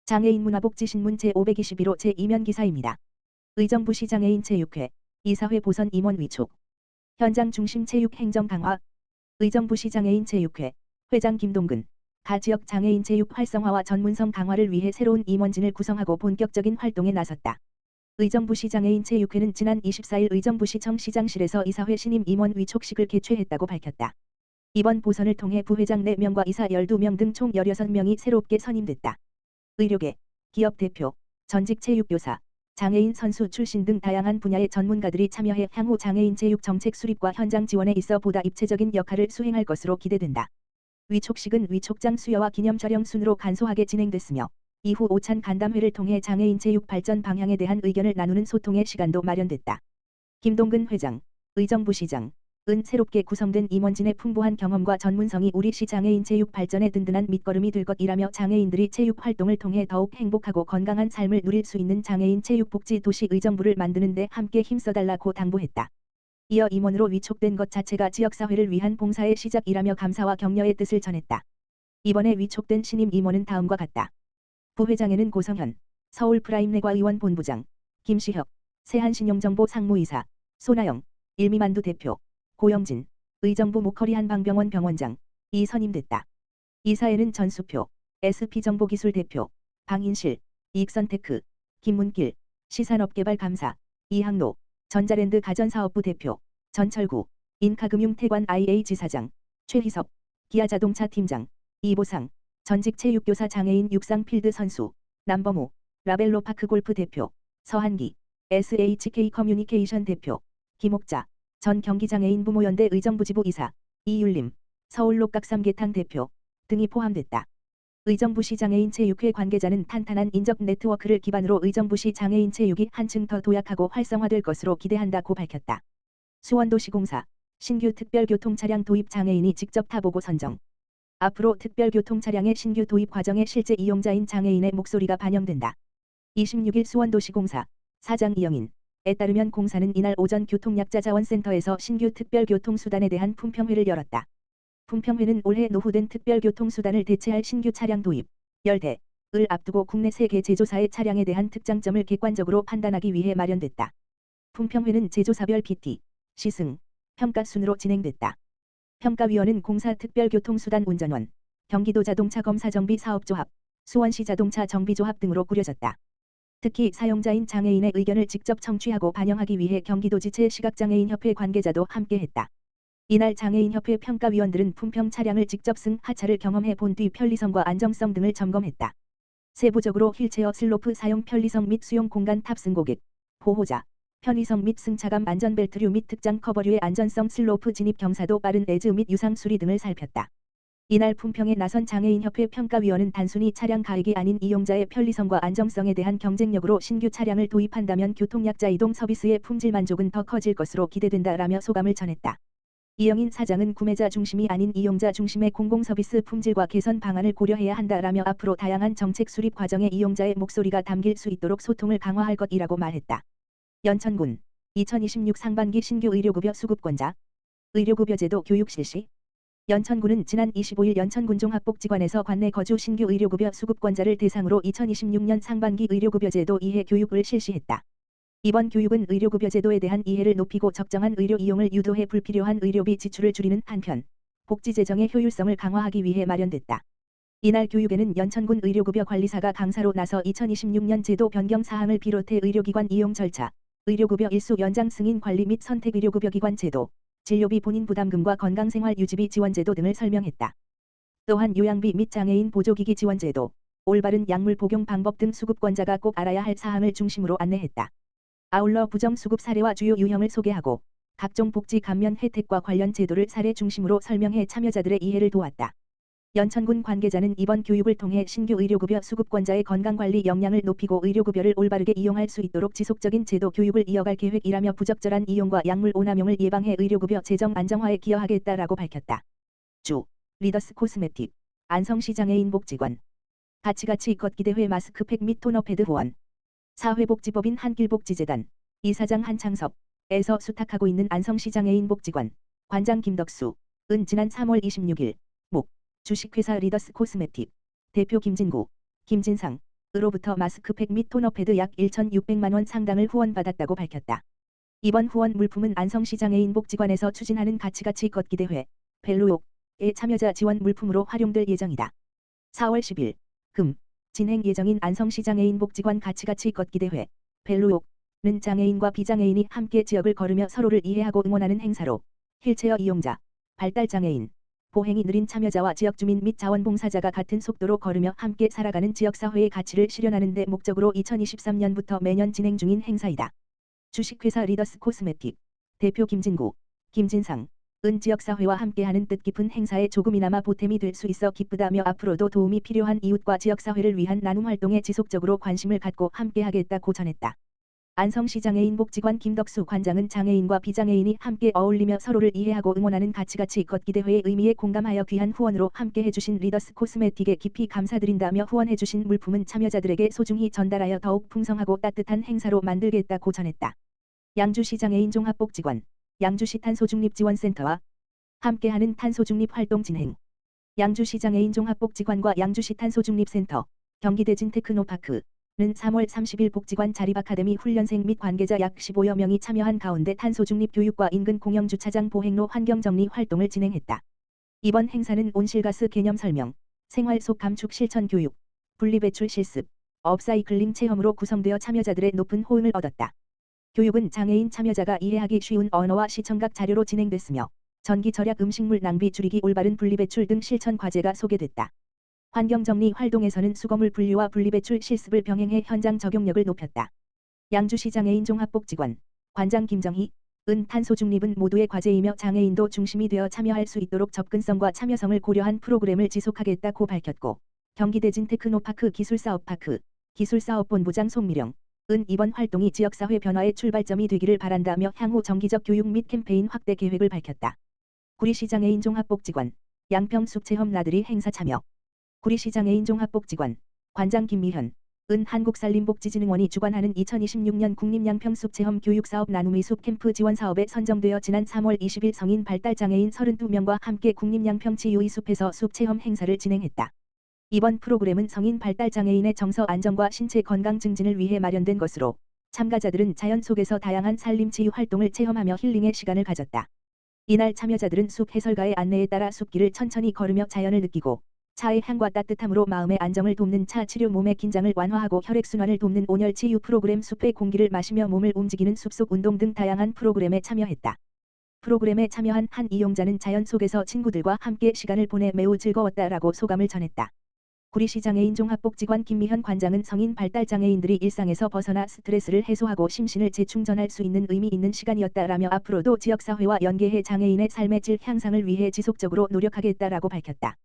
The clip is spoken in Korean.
장애인 문화복지신문 제521호 제2면 기사입니다. 의정부시 장애인 체육회, 이사회 보선 임원 위촉. 현장 중심 체육 행정 강화. 의정부시 장애인 체육회, 회장 김동근. 가 지역 장애인 체육 활성화와 전문성 강화를 위해 새로운 임원진을 구성하고 본격적인 활동에 나섰다. 의정부시 장애인 체육회는 지난 24일 의정부시청 시장실에서 이사회 신임 임원 위촉식을 개최했다고 밝혔다. 이번 보선을 통해 부회장 4명과 이사 12명 등 총 16명이 새롭게 선임됐다. 의료계, 기업 대표, 전직 체육교사, 장애인 선수 출신 등 다양한 분야의 전문가들이 참여해 향후 장애인 체육 정책 수립과 현장 지원에 있어 보다 입체적인 역할을 수행할 것으로 기대된다. 위촉식은 위촉장 수여와 기념 촬영 순으로 간소하게 진행됐으며 이후 오찬 간담회를 통해 장애인 체육 발전 방향에 대한 의견을 나누는 소통의 시간도 마련됐다. 김동근 회장, 의정부시장, 은 새롭게 구성된 임원진의 풍부한 경험과 전문성이 우리 시 장애인 체육 발전에 든든한 밑거름이 될 것이라며 장애인들이 체육 활동을 통해 더욱 행복하고 건강한 삶을 누릴 수 있는 장애인 체육 복지 도시 의정부를 만드는 데 함께 힘써달라고 당부했다. 이어 임원으로 위촉된 것 자체가 지역사회를 위한 봉사의 시작이라며 감사와 격려의 뜻을 전했다. 이번에 위촉된 신임 임원은 다음과 같다. 부회장에는 고성현, 서울프라임내과의원 본부장, 김시혁, 세한신용정보 상무이사, 손아영, 일미만두 대표, 고영진, 의정부 모커리 한방병원 병원장, 이 선임됐다. 이사회는 전수표, SP정보기술 대표, 방인실, 이익선테크, 김문길, 시산업개발감사, 이항로, 전자랜드 가전사업부 대표, 전철구, 인카금융태관 IA 지사장, 최희섭, 기아자동차 팀장, 이보상, 전직 체육교사 장애인 육상 필드 선수, 남범우, 라벨로 파크골프 대표, 서한기, SHK 커뮤니케이션 대표, 김옥자, 전 경기장애인 부모연대 의정부지부 이사, 이율림, 서울록각삼계탕 대표 등이 포함됐다. 의정부시 장애인 체육회 관계자는 탄탄한 인적 네트워크를 기반으로 의정부시 장애인 체육이 한층 더 도약하고 활성화될 것으로 기대한다고 밝혔다. 수원도시공사, 신규 특별교통차량 도입 장애인이 직접 타보고 선정. 앞으로 특별교통차량의 신규 도입 과정에 실제 이용자인 장애인의 목소리가 반영된다. 26일 수원도시공사, 사장 이영인. 에 따르면 공사는 이날 오전 교통약자자원센터에서 신규 특별교통수단에 대한 품평회를 열었다. 품평회는 올해 노후된 특별교통수단을 대체할 신규 차량 도입, 열대을 앞두고 국내 3개 제조사의 차량에 대한 특장점을 객관적으로 판단하기 위해 마련됐다. 품평회는 제조사별 PT, 시승, 평가 순으로 진행됐다. 평가위원은 공사 특별교통수단 운전원, 경기도 자동차검사정비사업조합, 수원시 자동차정비조합 등으로 꾸려졌다. 특히 사용자인 장애인의 의견을 직접 청취하고 반영하기 위해 경기도지체 시각장애인협회 관계자도 함께했다. 이날 장애인협회 평가위원들은 품평 차량을 직접 승하차를 경험해 본 뒤 편리성과 안정성 등을 점검했다. 세부적으로 휠체어 슬로프 사용 편리성 및 수용 공간 탑승 고객, 보호자, 편의성 및 승차감 안전벨트류 및 특장 커버류의 안전성 슬로프 진입 경사도 빠른 에즈 및 유상 수리 등을 살폈다. 이날 품평에 나선 장애인협회 평가위원은 단순히 차량 가액이 아닌 이용자의 편리성과 안정성에 대한 경쟁력으로 신규 차량을 도입한다면 교통약자 이동 서비스의 품질 만족은 더 커질 것으로 기대된다라며 소감을 전했다. 이영인 사장은 구매자 중심이 아닌 이용자 중심의 공공서비스 품질과 개선 방안을 고려해야 한다라며 앞으로 다양한 정책 수립 과정에 이용자의 목소리가 담길 수 있도록 소통을 강화할 것이라고 말했다. 연천군, 2026 상반기 신규 의료급여 수급권자, 의료급여제도 교육 실시. 연천군은 지난 25일 연천군 종합복지관에서 관내 거주 신규 의료급여 수급권자를 대상으로 2026년 상반기 의료급여제도 이해 교육을 실시했다. 이번 교육은 의료급여제도에 대한 이해를 높이고 적정한 의료 이용을 유도해 불필요한 의료비 지출을 줄이는 한편 복지재정의 효율성을 강화하기 위해 마련됐다. 이날 교육에는 연천군 의료급여관리사가 강사로 나서 2026년 제도 변경 사항을 비롯해 의료기관 이용 절차, 의료급여 일수 연장 승인 관리 및 선택 의료급여기관 제도, 진료비 본인 부담금과 건강생활 유지비 지원제도 등을 설명했다. 또한 요양비 및 장애인 보조기기 지원제도, 올바른 약물 복용 방법 등 수급권자가 꼭 알아야 할 사항을 중심으로 안내했다. 아울러 부정수급 사례와 주요 유형을 소개하고 각종 복지 감면 혜택과 관련 제도를 사례 중심으로 설명해 참여자들의 이해를 도왔다. 연천군 관계자는 이번 교육을 통해 신규 의료급여 수급권자의 건강관리 역량을 높이고 의료급여를 올바르게 이용할 수 있도록 지속적인 제도 교육을 이어갈 계획이라며 부적절한 이용과 약물 오남용을 예방해 의료급여 재정 안정화에 기여하겠다라고 밝혔다. 주, 리더스 코스메틱, 안성시 장애인 복지관, 가치가치 걷기대회 마스크팩 및 토너 패드 후원, 사회복지법인 한길복지재단, 이사장 한창섭에서 수탁하고 있는 안성시 장애인 복지관, 관장 김덕수, 은 지난 3월 26일, 목, 주식회사 리더스 코스메틱, 대표 김진구, 김진상, 으로부터 마스크팩 및 토너패드 약 1,600만 원 상당을 후원받았다고 밝혔다. 이번 후원 물품은 안성시장애인 복지관에서 추진하는 가치같이 걷기 대회 벨로욕의 참여자 지원 물품으로 활용될 예정이다. 4월 10일 금 진행 예정인 안성시장애인 복지관 가치같이 걷기 대회 벨로욕은 장애인과 비장애인이 함께 지역을 걸으며 서로를 이해하고 응원하는 행사로 휠체어 이용자, 발달장애인, 보행이 느린 참여자와 지역주민 및 자원봉사자가 같은 속도로 걸으며 함께 살아가는 지역사회의 가치를 실현하는 데 목적으로 2023년부터 매년 진행 중인 행사이다. 주식회사 리더스 코스메틱 대표 김진구, 김진상 은 지역사회와 함께하는 뜻깊은 행사에 조금이나마 보탬이 될 수 있어 기쁘다며 앞으로도 도움이 필요한 이웃과 지역사회를 위한 나눔 활동에 지속적으로 관심을 갖고 함께하겠다고 전했다. 안성시장애인 복지관 김덕수 관장은 장애인과 비장애인이 함께 어울리며 서로를 이해하고 응원하는 가치같이 걷기 대회의 의미에 공감하여 귀한 후원으로 함께 해주신 리더스 코스메틱에 깊이 감사드린다며 후원해주신 물품은 참여자들에게 소중히 전달하여 더욱 풍성하고 따뜻한 행사로 만들겠다고 전했다. 양주시장애인 종합복지관, 양주시 탄소중립지원센터와 함께하는 탄소중립 활동 진행. 양주시장애인 종합복지관과 양주시 탄소중립센터, 경기대진 테크노파크는 3월 30일 복지관 자립아카데미 훈련생 및 관계자 약 15여 명이 참여한 가운데 탄소중립 교육과 인근 공영주차장 보행로 환경정리 활동을 진행했다. 이번 행사는 온실가스 개념 설명, 생활 속 감축 실천 교육, 분리배출 실습, 업사이클링 체험으로 구성되어 참여자들의 높은 호응을 얻었다. 교육은 장애인 참여자가 이해하기 쉬운 언어와 시청각 자료로 진행됐으며 전기 절약 음식물 낭비 줄이기 올바른 분리배출 등 실천 과제가 소개됐다. 환경정리 활동에서는 수거물 분류와 분리배출 실습을 병행해 현장 적용력을 높였다. 양주시장애인 종합복지관 관장 김정희 은 탄소중립은 모두의 과제이며 장애인도 중심이 되어 참여할 수 있도록 접근성과 참여성을 고려한 프로그램을 지속하겠다고 밝혔고 경기대진 테크노파크 기술사업파크 기술사업본부장 송미령 은 이번 활동이 지역사회 변화의 출발점이 되기를 바란다며 향후 정기적 교육 및 캠페인 확대 계획을 밝혔다. 구리시장애인 종합복지관 양평숲체험 나들이 행사 참여. 구리시장애인 종합복지관 관장 김미현 은 한국산림복지진흥원이 주관하는 2026년 국립양평숲체험 교육사업 나눔의 숲 캠프 지원 사업에 선정되어 지난 3월 20일 성인 발달장애인 32명과 함께 국립양평치 유이숲에서 숲체험 행사를 진행했다. 이번 프로그램은 성인 발달장애인의 정서 안정과 신체 건강 증진을 위해 마련된 것으로 참가자들은 자연 속에서 다양한 산림치유 활동을 체험하며 힐링의 시간을 가졌다. 이날 참여자들은 숲 해설가의 안내에 따라 숲길을 천천히 걸으며 자연을 느끼고 차의 향과 따뜻함으로 마음의 안정을 돕는 차 치료, 몸의 긴장을 완화하고 혈액순환을 돕는 온열 치유 프로그램, 숲의 공기를 마시며 몸을 움직이는 숲속 운동 등 다양한 프로그램에 참여했다. 프로그램에 참여한 한 이용자는 자연 속에서 친구들과 함께 시간을 보내 매우 즐거웠다라고 소감을 전했다. 구리시장애인 종합복지관 김미현 관장은 성인 발달장애인들이 일상에서 벗어나 스트레스를 해소하고 심신을 재충전할 수 있는 의미 있는 시간이었다라며 앞으로도 지역사회와 연계해 장애인의 삶의 질 향상을 위해 지속적으로 노력하겠다라고 밝혔다.